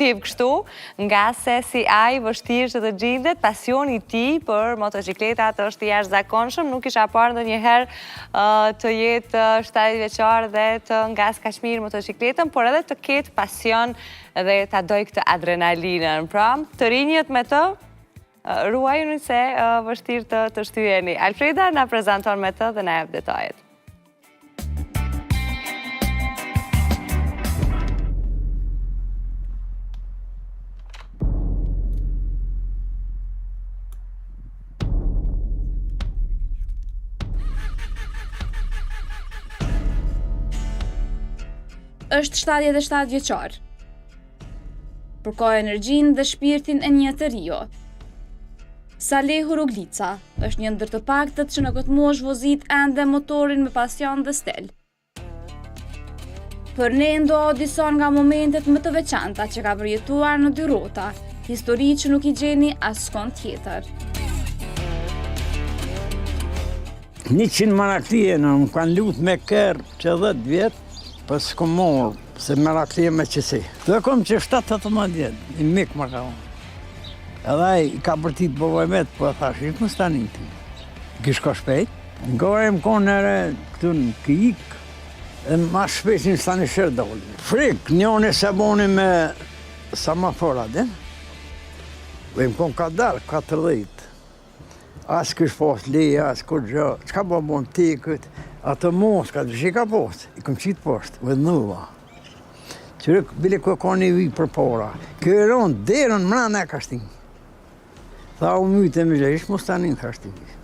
Kështu, nga se si ai vështirë që të gjendet, pasioni i tij për motocikletat është i jashtëzakonshëm, nuk isha parë ndonjëherë të jetë 70 vjeçar dhe të ngas kaq mirë motocikletën, por edhe të ketë pasion dhe ta dojë këtë adrenalinën. Pra, të rinjët me të ruajuni se vështirë të shtyheni. Alfreda na prezanton me të dhe na jep detajet. Është 77 vjeçar. Përka energjinë dhe shpirtin e një të rio. Salehu Roglica është një ndër të paktët që në këtë moshë vozit ende motorin me pasion dhe stel. Për ne ndoa disa nga momentet më të veçanta që ka përjetuar në dy rrota, histori që nuk i gjeni askon tjetër. 100 maraklie në më kanë lutë me kërë që 10 vjetë, për s'ko morë, se maraklie me qësi. Dhe kom që 7-18 vjetë, i mikë më ka unë. Edhe i ka përtit bëvojmet, po e thash, i më stani ti. Kishë ka shpejt. Nga e më konë nere këtu në kijik, e ma shpejt një stani shërë doli. Frikë, njone se boni me samafora, din? Dhe më konë ka dalë, 40. Asë kësh posë leja, asë kur gjë, qka po bon ti këtë? Atë mos, ka të shika postë, i këm qitë postë, vëdë nuva. Qërë bile kë ka një vijë për para. Kjo e ronë, derën mrana e ka shtinë. Tha u myte me gjë, ishë mos të anin ka shtinë.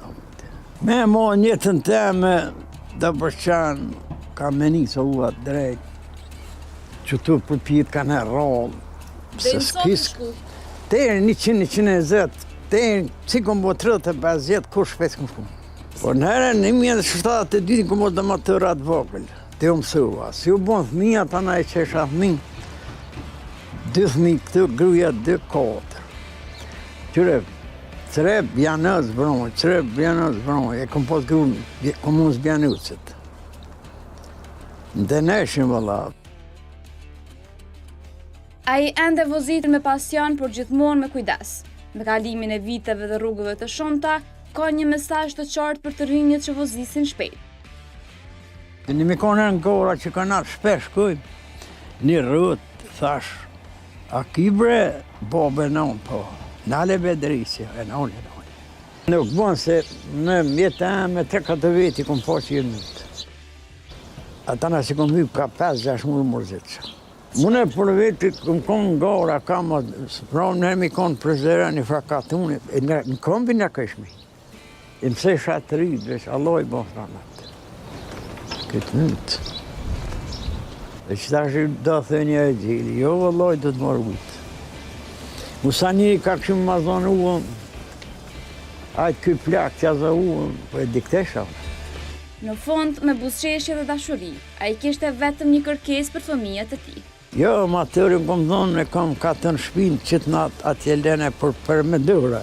Me mo njëtën teme, dhe përqanë, ka meni së uat drejt, që tu përpjit ka në rrallë. Dhe në sotë shku? Terë 100-120, terë, si kom bo 30-50, kur shpes këm shku. Por në herën 1972 këmë dhe më të ratë vogël, të ju mësua. Si u bon thëmija, ta na e qesha thëmin, 2 thëmi këtë gruja 2-4. Qëre, cërep bjanës vronj, e këmë posë grunë, këmë unë zbjanucët. Në dëneshën vëllat. A i ende vozitën me pasion, por gjithmonë me kujdes. Me kalimin e viteve dhe rrugëve të shumta, ka një mesazh të qartë për të rinjët që vozisin shpejt. Një mi kone në gora që ka nërë shpesh kuj, një rrët, thash, a kibre, bobe non po, nale bedrisja, e non. Nuk bon se në mjetë me 3-4 veti kom po që jënët. Ata në si kom hyp ka 5-6 mujë mërzitësha. Mune për veti këm konë në gora, kam pranë në mi konë prezera një frakatune, në kombi në këshmi. I mëse shatë rritë, veç Allah i bëhë ranat. Këtë mëtë. Dhe që ta shë do thënja e gjili, jo Allah i do të morë ujtë. Musa njëri ka këshimë ma zonë uën, ajtë këj plak që aza uën, po e diktesha. Në fond, me buzëqeshje dhe dashuri, a i kishte vetëm një kërkes për fëmijët e ti. Jo, ma tërin kom thonë, e kom katën shpinë që të natë atje lene për me dëra.